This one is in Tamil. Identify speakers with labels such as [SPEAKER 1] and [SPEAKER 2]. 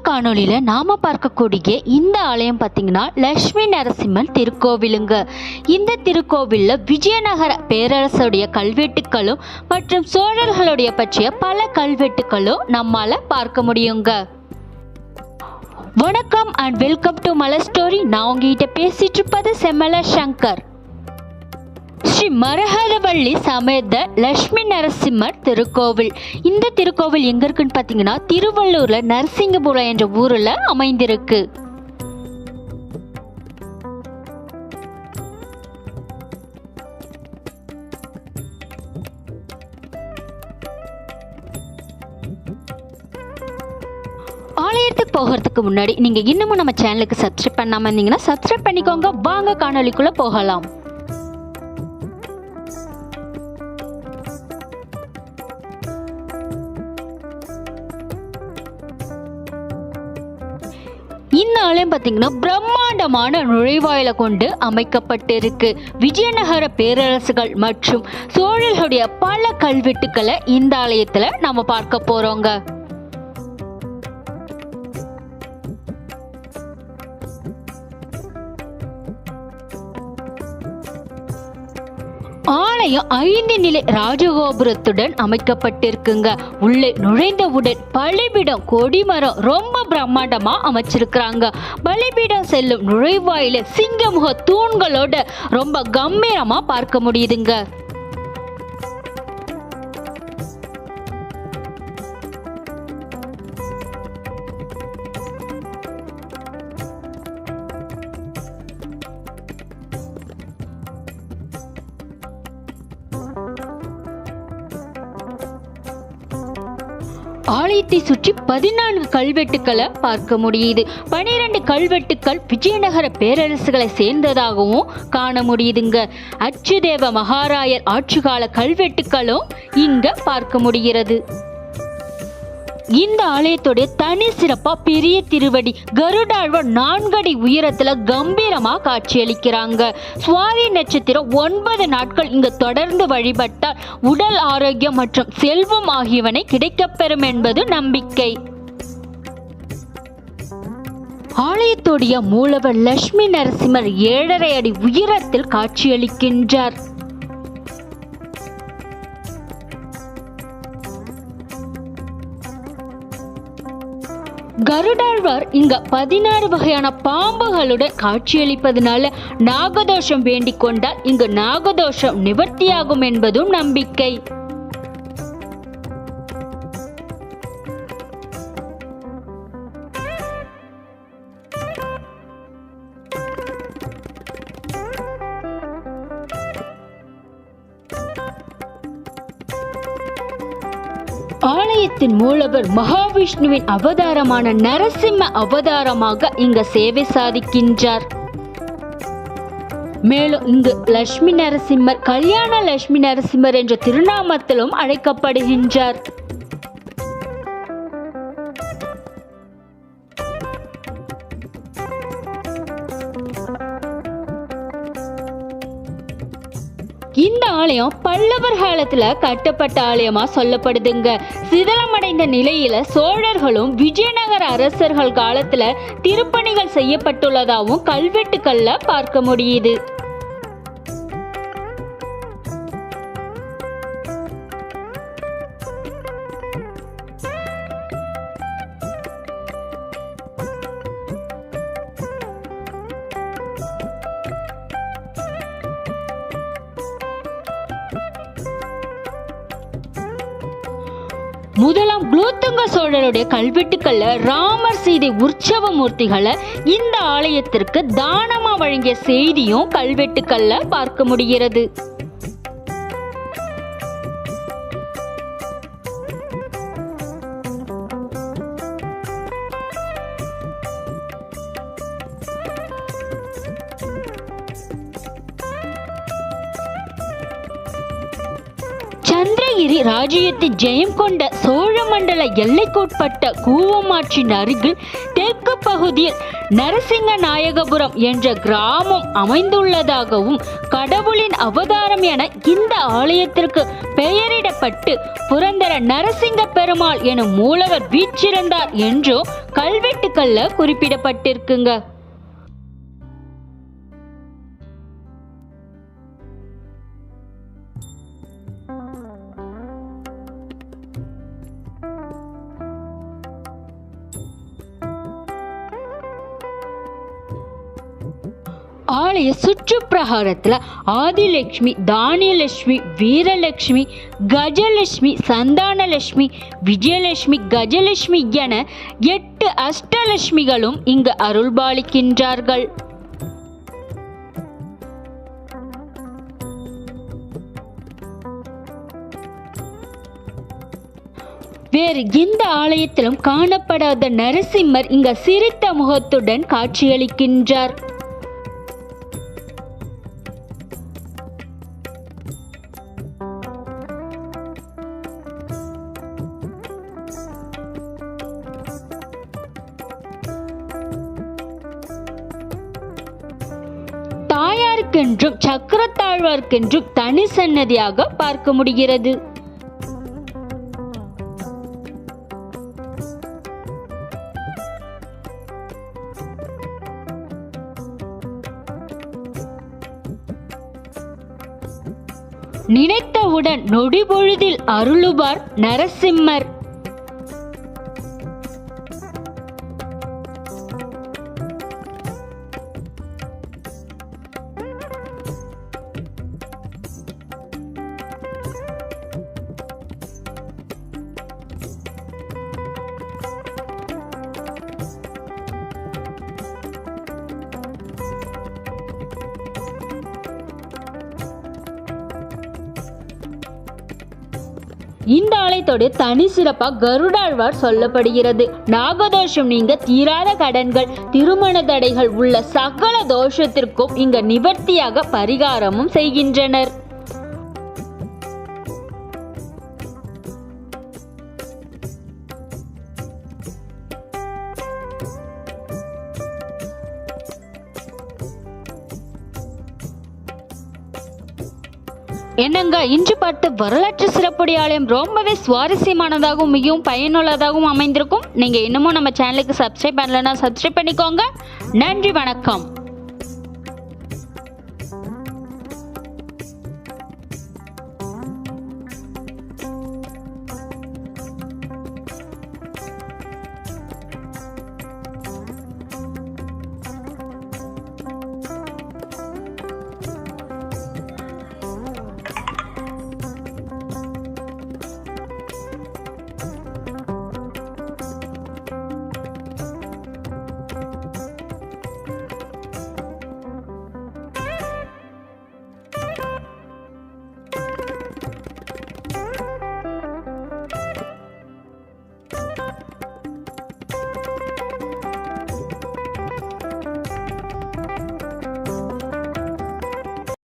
[SPEAKER 1] காணொளியில நாம பார்க்கக்கூடிய இந்த ஆலயம் பார்த்தீங்கன்னா லட்சுமி நரசிம்மன் திருக்கோவிலுங்க. இந்த திருக்கோவில்ல விஜயநகர பேரரசுடைய கல்வெட்டுக்களும் மற்றும் சோழர்களுடைய பற்றிய பல கல்வெட்டுக்களும் நம்மால பார்க்க முடியுங்க. வணக்கம் and welcome to Malar story. நான் உங்ககிட்ட பேசிட்டு இருப்பது செம்மல சங்கர். ஸ்ரீ மரகதவள்ளி சமேத லட்சுமி நரசிம்மர் திருக்கோவில். இந்த திருக்கோவில் எங்க இருக்குன்னு பாத்தீங்கன்னா திருவள்ளூர்ல நரசிங்கபுரம் என்ற ஊர்ல அமைந்திருக்கு. ஆலயத்துக்கு போகிறதுக்கு முன்னாடி நீங்க இன்னமும் நம்ம சேனலுக்கு சப்ஸ்கிரைப் பண்ணாம இருந்தீங்கன்னா சப்ஸ்கிரைப் பண்ணிக்கோங்க. வாங்க காணொளிக்குள்ள போகலாம். இந்த ஆலயம் பார்த்தீங்கன்னா பிரம்மாண்டமான நுழைவாயில கொண்டு அமைக்கப்பட்டிருக்கு. விஜயநகர பேரரசுகள் மற்றும் சோழர்களுடைய பல கல்வெட்டுக்களை இந்த ஆலயத்துல நாம பார்க்க போறோங்க. ஆலயம் 5 நிலை ராஜகோபுரத்துடன் அமைக்கப்பட்டிருக்குங்க. உள்ளே நுழைந்தவுடன் பலிபீடம் கொடிமரம் ரொம்ப பிரம்மாண்டமா அமைச்சிருக்கிறாங்க. பலிபீடம் செல்லும் நுழைவாயில சிங்கமுக தூண்களோட ரொம்ப கம்பீரமா பார்க்க முடியுதுங்க. ஆலயத்தை சுற்றி 14 கல்வெட்டுக்களை பார்க்க முடியுது. 12 கல்வெட்டுக்கள் விஜயநகர பேரரசுகளை சேர்ந்ததாகவும் காண முடியுதுங்க. அச்சுதேவ மகாராயர் ஆட்சிகால கல்வெட்டுக்களும் இங்க பார்க்க முடிகிறது. இந்த ஆலயத்துடைய தனி சிறப்பா பெரிய திருவடி கருடாழ்வார் 4 அடி உயரத்துல கம்பீரமா காட்சியளிக்கிறாங்க. சுவாதி நட்சத்திரம் 9 நாட்கள் இங்க தொடர்ந்து வழிபட்டால் உடல் ஆரோக்கியம் மற்றும் செல்வம் ஆகியவனை கிடைக்கப்பெறும் என்பது நம்பிக்கை. ஆலயத்துடைய மூலவர் லட்சுமி நரசிம்மர் 7.5 அடி உயரத்தில் காட்சியளிக்கின்றார். கருடாழ்வார் இங்க 16 வகையான பாம்புகளுடன் காட்சியளிப்பதனால நாகதோஷம் வேண்டிக் கொண்டால் இங்கு நாகதோஷம் நிவர்த்தியாகும் என்பதும் நம்பிக்கை. ஆலயத்தின் மூலவர் மகாவிஷ்ணுவின் அவதாரமான நரசிம்ம அவதாரமாக இங்க சேவை சாதிக்கின்றார். மேலும் இங்கு லட்சுமி நரசிம்மர் கல்யாண லட்சுமி நரசிம்மர் என்ற திருநாமத்திலும் அழைக்கப்படுகின்றார். இந்த ஆலயம் பல்லவர் காலத்துல கட்டப்பட்ட ஆலயமா சொல்லப்படுதுங்க. சிதலமடைந்த நிலையில சோழர்களும் விஜயநகர அரசர்கள் காலத்துல திருப்பணிகள் செய்யப்பட்டுள்ளதாகவும் கல்வெட்டுக்கள்ல பார்க்க முடியுது. முதலாம் குலோத்துங்க சோழருடைய கல்வெட்டுக்கள்ல ராமர் சீதை உற்சவ மூர்த்திகளை இந்த ஆலயத்திற்கு தானமா வழங்கிய செய்தியும் கல்வெட்டுக்கள்ல பார்க்க முடிகிறது. சந்திர நீலகிரி ராஜ்யத்தை ஜெயம் கொண்ட சோழ மண்டல எல்லைக்குட்பட்ட கூவமாற்றின் அருகில் தெற்கு பகுதியில் நரசிங்க நாயகபுரம் என்ற கிராமம் அமைந்துள்ளதாகவும் கடவுளின் அவதாரம் என இந்த ஆலயத்திற்கு பெயரிடப்பட்டு புரந்தர நரசிங்க பெருமாள் எனும் மூலவர் வீற்றிருந்தார் என்றோ கல்வெட்டுக்கள்ல குறிப்பிடப்பட்டிருக்குங்க. ஆலய சுற்றுப்பிரகாரத்தில் ஆதிலட்சுமி, தானியலட்சுமி, வீரலட்சுமி, கஜலட்சுமி, சந்தானலட்சுமி, விஜயலட்சுமி, கஜலட்சுமி என 8 அஷ்டலட்சுமிகளும் இங்கு அருள்பாலிக்கின்றார்கள். வேறு எந்த ஆலயத்திலும் காணப்படாத நரசிம்மர் இங்கு சிரித்த முகத்துடன் காட்சியளிக்கின்றார். தாயாருக்கென்றும் சக்கரத்தாழ்வார்க்கென்றும் தனி சன்னதியாக பார்க்க முடிகிறது. நினைத்தவுடன் நொடிபொழுதில் அருளுபார் நரசிம்மர். இந்த ஆலயத்தோடு தனி சிறப்பாக கருடாழ்வார் சொல்லப்படுகிறது. நாகதோஷம் நீங்க தீராத கடன்கள், திருமண தடைகள் உள்ள சகல தோஷத்திற்கும் இங்க நிவர்த்தியாக பரிகாரமும் செய்கின்றனர். என்னங்க, இன்று பார்த்த வரலாற்று சிறப்புடைய ஆலயம் ரொம்பவே சுவாரஸ்யமானதாகவும் மிகவும் பயனுள்ளதாகவும் அமைந்திருக்கும். நீங்க இன்னமும் நம்ம சேனலுக்கு சப்ஸ்கிரைப் பண்ணலன்னா சப்ஸ்கிரைப் பண்ணிக்கோங்க. நன்றி, வணக்கம்.